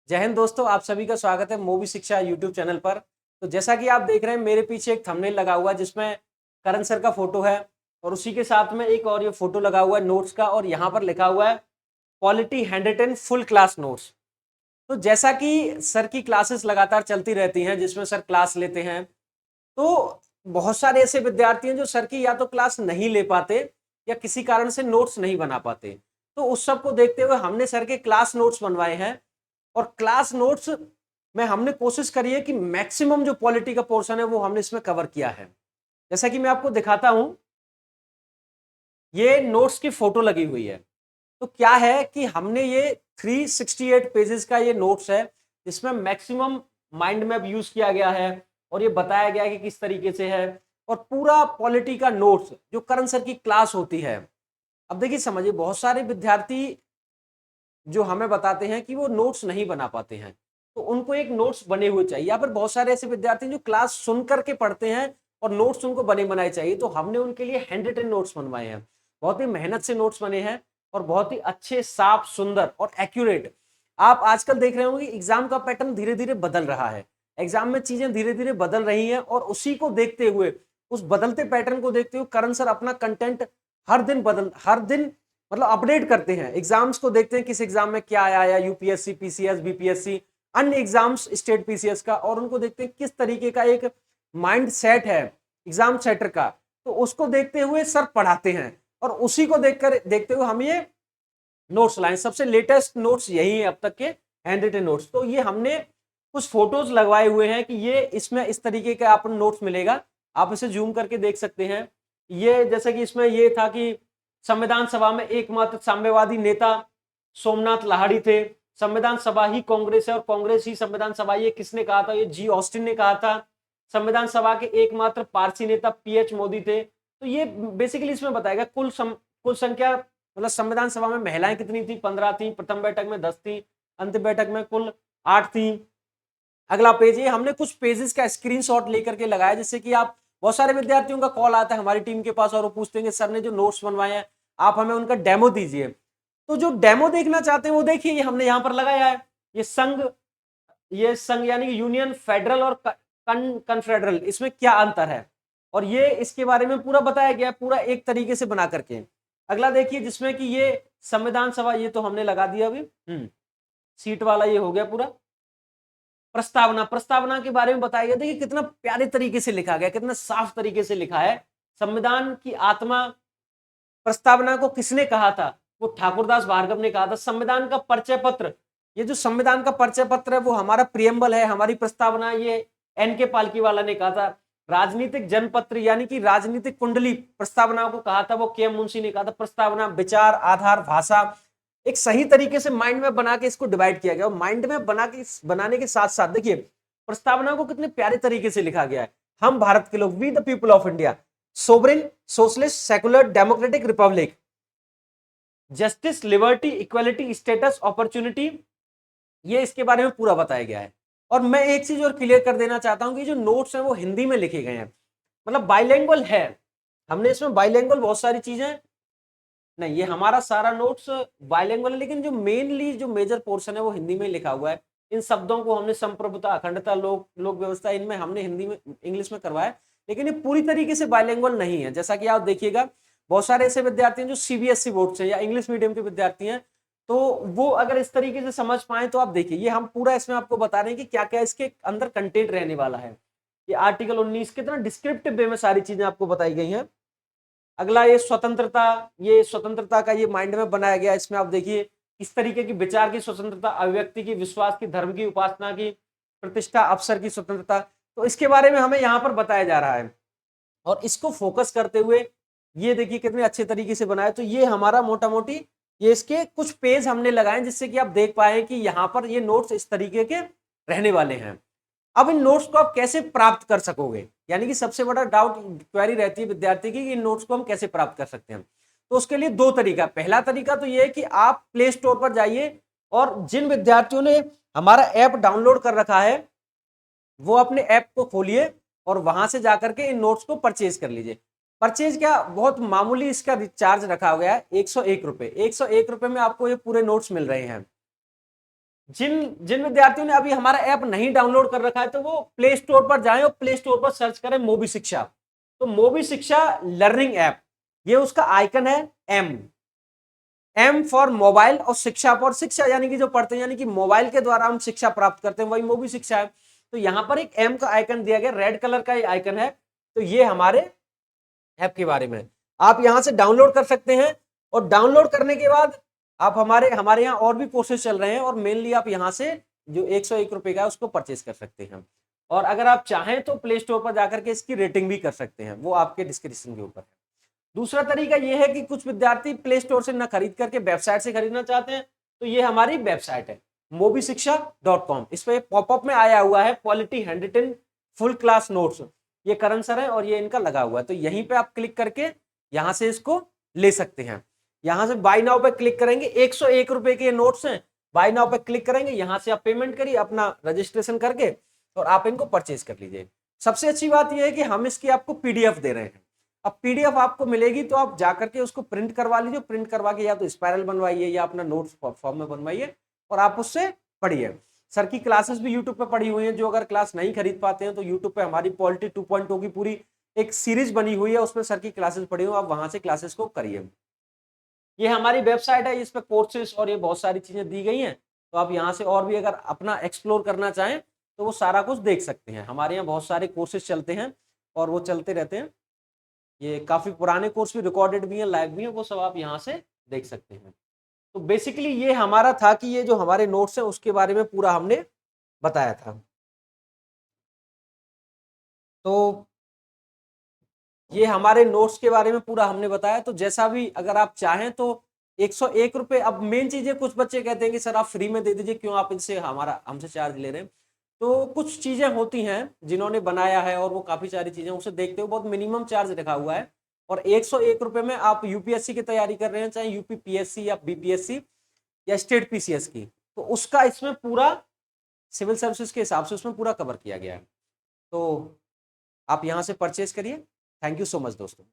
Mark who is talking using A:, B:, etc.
A: जय हिंद दोस्तों, आप सभी का स्वागत है मोबी शिक्षा यूट्यूब चैनल पर। तो जैसा कि आप देख रहे हैं मेरे पीछे एक थंबनेल लगा हुआ है जिसमें करण सर का फोटो है और उसी के साथ में एक और ये फोटो लगा हुआ है नोट्स का और यहाँ पर लिखा हुआ है quality handwritten full class notes. तो जैसा कि सर की क्लासेस लगातार चलती रहती हैं जिसमें सर क्लास लेते हैं, तो बहुत सारे ऐसे विद्यार्थी हैं जो सर की या तो क्लास नहीं ले पाते या किसी कारण से नोट्स नहीं बना पाते। तो उस सब को देखते हुए हमने सर के क्लास नोट्स बनवाए हैं और क्लास नोट्स में हमने कोशिश करी है कि मैक्सिमम जो पॉलिटी का पोर्शन है वो हमने इसमें कवर किया है। जैसा कि मैं आपको दिखाता हूं, ये नोट्स की फोटो लगी हुई है। तो क्या है कि हमने ये 368 पेजेस का ये नोट्स है जिसमें मैक्सिमम माइंड मैप यूज किया गया है और ये बताया गया है कि किस तरीके से है और पूरा पॉलिटी का नोट्स जो करण सर की क्लास होती है। अब देखिए समझिए, बहुत सारे विद्यार्थी जो हमें बताते हैं कि वो नोट्स नहीं बना पाते हैं, तो उनको एक नोट्स बने हुए चाहिए। यहाँ पर बहुत सारे ऐसे विद्यार्थी जो क्लास सुन करके पढ़ते हैं और नोट्स उनको बने बनाए चाहिए, तो हमने उनके लिए हैंड रिटन नोट्स बनवाए हैं। बहुत ही मेहनत से नोट्स बने हैं और बहुत ही अच्छे, साफ, सुंदर और एक्यूरेट। आप आजकल देख रहे होंगे एग्जाम का पैटर्न धीरे धीरे बदल रहा है, एग्जाम में चीजें धीरे धीरे बदल रही हैं और उसी को देखते हुए, उस बदलते पैटर्न को देखते हुए करण सर अपना कंटेंट हर दिन मतलब अपडेट करते हैं। एग्जाम्स को देखते हैं किस एग्जाम में क्या आया, यूपीएससी, पीसीएस, बीपीएससी, अन्य एग्जाम्स, स्टेट पीसीएस का, और उनको देखते हैं किस तरीके का एक माइंड सेट है एग्जाम सेटर का। तो उसको देखते हुए सर पढ़ाते हैं और उसी को देखते हुए हम ये नोट्स लाए। सबसे लेटेस्ट नोट्स यही है अब तक के हैंड रिटन नोट्स। तो ये हमने कुछ फोटोज लगवाए हुए हैं कि ये इसमें इस तरीके का आपको नोट्स मिलेगा। आप इसे जूम करके देख सकते हैं। ये जैसे कि इसमें ये था कि संविधान सभा में एकमात्र साम्यवादी नेता सोमनाथ लाहिड़ी थे। संविधान सभा ही कांग्रेस है और कांग्रेस ही संविधान सभा, ये किसने कहा था? ये जी ऑस्टिन ने कहा था। संविधान सभा के एकमात्र पारसी नेता पीएच मोदी थे। तो ये बेसिकली इसमें बताएगा कुल संख्या, मतलब संविधान सभा में महिलाएं कितनी थी? 15 थी। प्रथम बैठक में 10 थी। अंतिम बैठक में कुल 8 थी। अगला पेज, ये हमने कुछ पेजेस का स्क्रीनशॉट लेकर के लगाया जिससे कि आप, बहुत सारे विद्यार्थियों का कॉल आता है हमारी टीम के पास और वो पूछते हैं सर ने जो नोट्स बनवाए हैं आप हमें उनका डेमो दीजिए। तो जो डेमो देखना चाहते हैं वो देखिए, ये हमने यहां पर लगाया है। ये संघ यानी कि यूनियन, फेडरल और कन्फेडरल, इसमें क्या अंतर है और ये इसके बारे में पूरा बताया गया, पूरा एक तरीके से बना करके। अगला देखिए जिसमें कि ये संविधान सभा, ये तो हमने लगा दिया अभी, सीट वाला ये हो गया पूरा। प्रस्तावना के बारे में बताया गया। देखिए कितना प्यारे तरीके से लिखा गया, कितना साफ तरीके से लिखा है। संविधान की आत्मा, प्रस्तावना को किसने कहा था? वो ठाकुरदास भार्गव ने कहा था। संविधान का परिचय पत्र, ये जो संविधान का परिचय पत्र है वो हमारा प्रियम्बल है, हमारी प्रस्तावना, ये एन के पालकी वाला ने कहा था। राजनीतिक जनपत्र यानी कि राजनीतिक कुंडली प्रस्तावना को कहा था वो के एम मुंशी ने कहा था। प्रस्तावना, विचार, आधार, भाषा, एक सही तरीके से माइंड में बना के इसको डिवाइड किया गया और माइंड में बनाने के साथ साथ देखिए प्रस्तावना को कितने प्यारे तरीके से लिखा गया है। हम भारत के लोग, we the people of India, sovereign, socialist, secular, democratic republic, justice, liberty, equality, status, opportunity, ये इसके बारे में पूरा बताया गया है। और मैं एक चीज और क्लियर कर देना चाहता हूं कि जो नोट्स हैं वो हिंदी में लिखे गए हैं, मतलब बाइलिंगुअल है। हमने इसमें बाइलिंगुअल बहुत सारी चीजें नहीं, ये हमारा सारा नोट्स बाइलिंगुअल है, लेकिन जो मेनली जो मेजर पोर्शन है वो हिंदी में लिखा हुआ है। इन शब्दों को हमने संप्रभुता, अखंडता, लोक व्यवस्था, इनमें हमने हिंदी में, इंग्लिश में करवाया, लेकिन ये पूरी तरीके से बाइलिंगुअल नहीं है। जैसा कि आप देखिएगा बहुत सारे ऐसे विद्यार्थी हैं जो सीबीएसई बोर्ड से या इंग्लिश मीडियम के विद्यार्थी हैं, तो वो अगर इस तरीके से समझ पाए तो आप देखिए ये हम पूरा इसमें आपको बता रहे हैं कि क्या क्या इसके अंदर कंटेंट रहने वाला है। ये आर्टिकल 19 कितना डिस्क्रिप्टिव वे में सारी चीजें आपको बताई गई हैं। अगला ये स्वतंत्रता, ये स्वतंत्रता का ये माइंड में बनाया गया। इसमें आप देखिए इस तरीके की विचार की स्वतंत्रता, अभिव्यक्ति की, विश्वास की, धर्म की, उपासना की, प्रतिष्ठा, अवसर की स्वतंत्रता, तो इसके बारे में हमें यहाँ पर बताया जा रहा है और इसको फोकस करते हुए ये देखिए कितने अच्छे तरीके से बनाया। तो ये हमारा मोटा मोटी ये इसके कुछ पेज हमने लगाए जिससे कि आप देख पाए कि यहाँ पर ये नोट्स इस तरीके के रहने वाले हैं। अब इन नोट्स को आप कैसे प्राप्त कर सकोगे, यानी कि सबसे बड़ा डाउट, क्वेरी रहती है विद्यार्थी की कि इन नोट्स को हम कैसे प्राप्त कर सकते हैं। तो उसके लिए दो तरीका। पहला तरीका तो ये है कि आप प्ले स्टोर पर जाइए और जिन विद्यार्थियों ने हमारा ऐप डाउनलोड कर रखा है वो अपने ऐप को खोलिए और वहां से जाकर के इन नोट्स को परचेज कर लीजिए। परचेज क्या, बहुत मामूली इसका रिचार्ज रखा गया है, 101 रुपए। 101 रुपए में आपको ये पूरे नोट्स मिल रहे हैं। जिन जिन विद्यार्थियों ने अभी हमारा ऐप नहीं डाउनलोड कर रखा है तो वो प्ले स्टोर पर जाएं और प्ले स्टोर पर सर्च करें मोबी शिक्षा। तो मोबी शिक्षा लर्निंग ऐप, ये उसका आइकन है एम फॉर मोबाइल और शिक्षा फॉर शिक्षा, यानी कि जो पढ़ते हैं, यानी कि मोबाइल के द्वारा हम शिक्षा प्राप्त करते हैं, वही मोबी शिक्षा है। तो यहां पर एक एम का आइकन दिया गया, रेड कलर का आइकन है। तो ये हमारे ऐप के बारे में आप यहां से डाउनलोड कर सकते हैं। और डाउनलोड करने के बाद आप हमारे यहाँ और भी कोर्सेज चल रहे हैं, और मेनली आप यहाँ से जो 101 रुपए का है उसको परचेज कर सकते हैं। और अगर आप चाहें तो प्ले स्टोर पर जाकर के इसकी रेटिंग भी कर सकते हैं, वो आपके डिस्क्रिप्शन के ऊपर है। दूसरा तरीका यह है कि कुछ विद्यार्थी प्ले स्टोर से ना खरीद करके वेबसाइट से खरीदना चाहते हैं, तो ये हमारी वेबसाइट है mobiशिक्षा.com। इस पे पॉपअप में आया हुआ है quality handwritten full class notes, ये करण सर है और ये इनका लगा हुआ है। तो यहीं पे आप क्लिक करके यहां से इसको ले सकते हैं। यहां से बाय नाउ पे क्लिक करेंगे, 101 रुपए के नोट्स हैं, बाय नाउ पे क्लिक करेंगे, यहां से आप पेमेंट करिए अपना रजिस्ट्रेशन करके और आप इनको परचेज कर लीजिए। सबसे अच्छी बात यह है कि हम इसकी आपको पीडीएफ दे रहे हैं। अब पीडीएफ आपको मिलेगी तो आप जाकर के उसको प्रिंट करवा लीजिए, प्रिंट करवा के या तो स्पाइरल बनवाइए या अपना नोट्स फॉर्म में बनवाइए और आप उससे पढ़िए। सर की क्लासेस भी यूट्यूब पे पड़ी हुई हैं, जो अगर क्लास नहीं खरीद पाते हैं तो यूट्यूब पे हमारी पॉलिटी 2.0 की पूरी एक सीरीज बनी हुई है, उसमें सर की क्लासेस पढ़ी हुई, आप वहां से क्लासेस को करिए। ये हमारी वेबसाइट है, इस पे कोर्सेस और ये बहुत सारी चीजें दी गई हैं। तो आप यहाँ से और भी अगर अपना एक्सप्लोर करना चाहें तो वो सारा कुछ देख सकते हैं। हमारे यहाँ बहुत सारे कोर्सेज चलते हैं और वो चलते रहते हैं। ये काफी पुराने कोर्स भी रिकॉर्डेड भी हैं, लाइव भी हैं, वो सब आप यहाँ से देख सकते हैं। तो बेसिकली ये हमारा था कि ये जो हमारे नोट्स हैं उसके बारे में पूरा हमने बताया था। तो ये हमारे नोट्स के बारे में पूरा हमने बताया। तो जैसा भी अगर आप चाहें तो 101 रुपए। अब मेन चीज है, कुछ बच्चे कहते हैं कि सर आप फ्री में दे दीजिए, क्यों आप इनसे हमसे चार्ज ले रहे हैं। तो कुछ चीजें होती हैं जिन्होंने बनाया है और वो काफी सारी चीजें उसे देखते हुए बहुत मिनिमम चार्ज रखा हुआ है। और 101 रुपए में आप यूपीएससी की तैयारी कर रहे हैं, चाहे यूपी पीएससी या बीपीएससी या स्टेट पीसीएस की, तो उसका इसमें पूरा सिविल सर्विसेज के हिसाब से उसमें पूरा कवर किया गया है। तो आप यहाँ से परचेज करिए। थैंक यू सो मच दोस्तों।